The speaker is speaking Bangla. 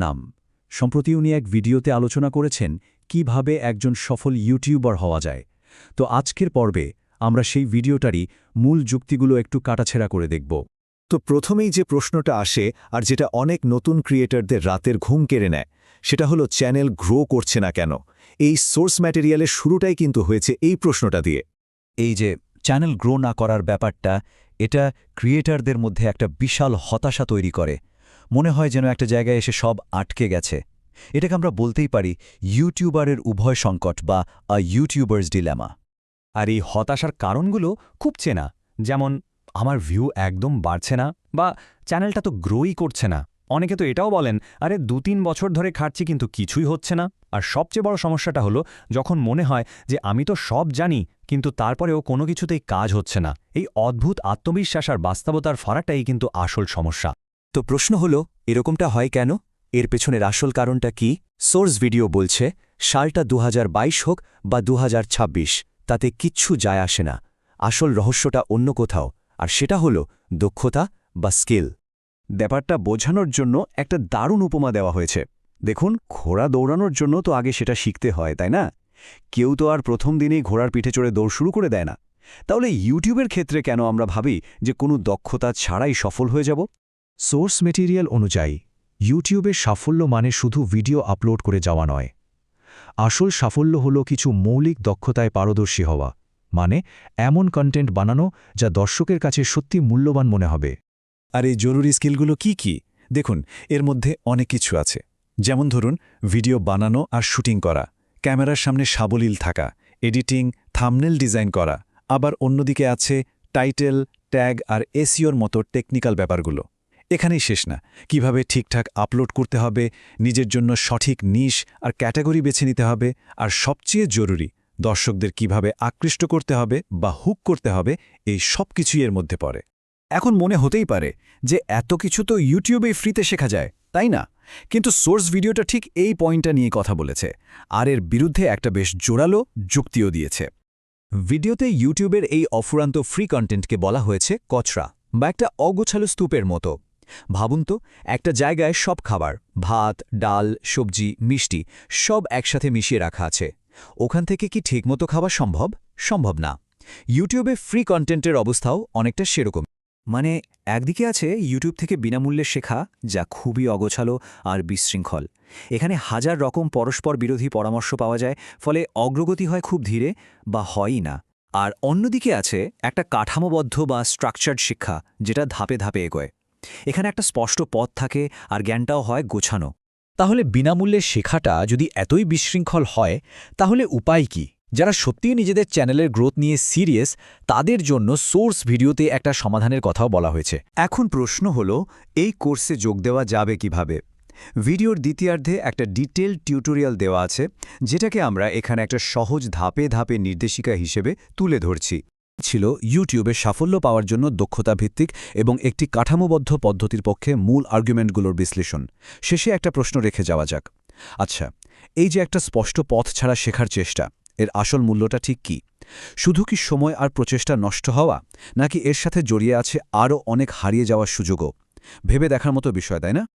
নাম সম্প্রতি উনি এক ভিডিওতে আলোচনা করেছেন কিভাবে একজন সফল ইউটিউবার হওয়া যায়। তো আজকের পর্বে আমরা সেই ভিডিওটারই মূল যুক্তিগুলো একটু কাটাছেড়া করে দেখব। তো প্রথমেই যে প্রশ্নটা আসে আর যেটা অনেক নতুন ক্রিয়েটরদের রাতের ঘুম কেড়ে নেয়, সেটা হলো চ্যানেল গ্রো করছে না কেন। এই সোর্স ম্যাটেরিয়ালের শুরুটাই কিন্তু হয়েছে এই প্রশ্নটা দিয়ে। এই যে চ্যানেল গ্রো না করার ব্যাপারটা, এটা ক্রিয়েটরদের মধ্যে একটা বিশাল হতাশা তৈরি করে। মনে হয় যেন একটা জায়গায় এসে সব আটকে গেছে। এটাকে আমরা বলতেই পারি ইউটিউবারের উভয় সংকট বা আ ইউটিউবার্স ডিলেমা। আর এই হতাশার কারণগুলো খুব চেনা, যেমন আমার ভিউ একদম বাড়ছে না বা চ্যানেলটা তো গ্রোই করছে না। অনেকে তো এটাও বলেন, আরে ২-৩ বছর ধরে খাটছি কিন্তু কিছুই হচ্ছে না। আর সবচেয়ে বড় সমস্যাটা হলো যখন মনে হয় যে আমি তো সব জানি, কিন্তু তারপরেও কোনো কিছুতেই কাজ হচ্ছে না। এই অদ্ভুত আত্মবিশ্বাস আর বাস্তবতার ফারাকটাই কিন্তু আসল সমস্যা। তো প্রশ্ন হলো, এরকমটা হয় কেন? এর পেছনের আসল কারণটা কি? সোর্স ভিডিও বলছে সালটা ২০২২ হোক বা ২০২৬, তাতে কিচ্ছু যায় আসে না। আসল রহস্যটা অন্য কোথাও, আর সেটা হলো দক্ষতা বা স্কিল। ব্যাপারটা বোঝানোর জন্য একটা দারুণ উপমা দেওয়া হয়েছে। দেখুন, ঘোড়া দৌড়ানোর জন্য তো আগে সেটা শিখতে হয়, তাই না? কেউ তো আর প্রথম দিনেই ঘোড়ার পিঠে চড়ে দৌড় শুরু করে দেয় না। তাহলে ইউটিউবের ক্ষেত্রে কেন আমরা ভাবি যে কোনো দক্ষতা ছাড়াই সফল হয়ে যাব? সোর্স মেটেরিয়াল অনুযায়ী ইউটিউবের সাফল্য মানে শুধু ভিডিও আপলোড করে যাওয়া নয়। আসল সাফল্য হল কিছু মৌলিক দক্ষতায় পারদর্শী হওয়া, মানে এমন কন্টেন্ট বানানো যা দর্শকের কাছে সত্যি মূল্যবান মনে হবে। আর এই জরুরি স্কিলগুলো কি কি? দেখুন, এর মধ্যে অনেক কিছু আছে। যেমন ধরুন, ভিডিও বানানো আর শুটিং করা, ক্যামেরার সামনে সাবলীল থাকা, এডিটিং, থাম্বনেল ডিজাইন করা। আবার অন্যদিকে আছে টাইটেল, ট্যাগ আর এসইওর মতো টেকনিক্যাল ব্যাপারগুলো। এখানেই শেষ না, কিভাবে ঠিকঠাক আপলোড করতে হবে, নিজের জন্য সঠিক নিশ আর ক্যাটাগরি বেছে নিতে হবে, আর সবচেয়ে জরুরি, দর্শকদের কিভাবে আকৃষ্ট করতে হবে বা হুক করতে হবে, এই সব কিছুই এর মধ্যে পড়ে। এখন মনে হতেই পারে যে এত কিছু তো ইউটিউবেই ফ্রিতে শেখা যায়, তাই না? কিন্তু সোর্স ভিডিওটা ঠিক এই পয়েন্টটা নিয়ে কথা বলেছে, আর এর বিরুদ্ধে একটা বেশ জোরালো যুক্তিও দিয়েছে। ভিডিওতে ইউটিউবের এই অফুরান্ত ফ্রি কন্টেন্টকে বলা হয়েছে কচরা বা একটা অগোছালো স্তূপের মতো। ভাবুন তো, একটা জায়গায় সব খাবার, ভাত, ডাল, সবজি, মিষ্টি সব একসাথে মিশিয়ে রাখা আছে। ওখান থেকে কি ঠিকমতো খাওয়া সম্ভব? সম্ভব না। ইউটিউবে ফ্রি কন্টেন্টের অবস্থাও অনেকটা সেরকম। মানে একদিকে আছে ইউটিউব থেকে বিনামূল্যে শেখা, যা খুবই অগোছালো আর বিশৃঙ্খল। এখানে হাজার রকম পরস্পর বিরোধী পরামর্শ পাওয়া যায়, ফলে অগ্রগতি হয় খুব ধীরে বা হয়ই না। আর অন্যদিকে আছে একটা কাঠামোবদ্ধ বা স্ট্রাকচার্ড শিক্ষা, যেটা ধাপে ধাপে এগোয়। এখানে একটা স্পষ্ট পথ থাকে আর জ্ঞানটাও হয় গোছানো। তাহলে বিনামূল্যে শেখাটা যদি এতই বিশৃঙ্খল হয়, তাহলে উপায় কি? যারা সত্যিই নিজেদের চ্যানেলের গ্রোথ নিয়ে সিরিয়াস, তাদের জন্য সোর্স ভিডিওতে একটা সমাধানের কথাও বলা হয়েছে। এখন প্রশ্ন হলো, এই কোর্সে যোগ দেওয়া যাবে কিভাবে? ভিডিওর দ্বিতীয়ার্ধে একটা ডিটেইলড টিউটোরিয়াল দেওয়া আছে, যেটাকে আমরা এখানে একটা সহজ ধাপে ধাপে নির্দেশিকা হিসেবে তুলে ধরছি। ছিল ইউটিউবে সাফল্য পাওয়ার জন্য দক্ষতা ভিত্তিক এবং একটি কাঠামোবদ্ধ পদ্ধতির পক্ষে মূল আর্গুমেন্টগুলোর বিশ্লেষণ। শেষে একটা প্রশ্ন রেখে যাওয়া যাক। আচ্ছা, এই যে একটা স্পষ্ট পথ ছাড়া শেখার চেষ্টা, এর আসল মূল্যটা ঠিক কি? শুধু কি সময় আর প্রচেষ্টা নষ্ট হওয়া, নাকি এর সাথে জড়িয়ে আছে আরও অনেক হারিয়ে যাওয়ার সুযোগও? ভেবে দেখার মতো বিষয়, তাই না?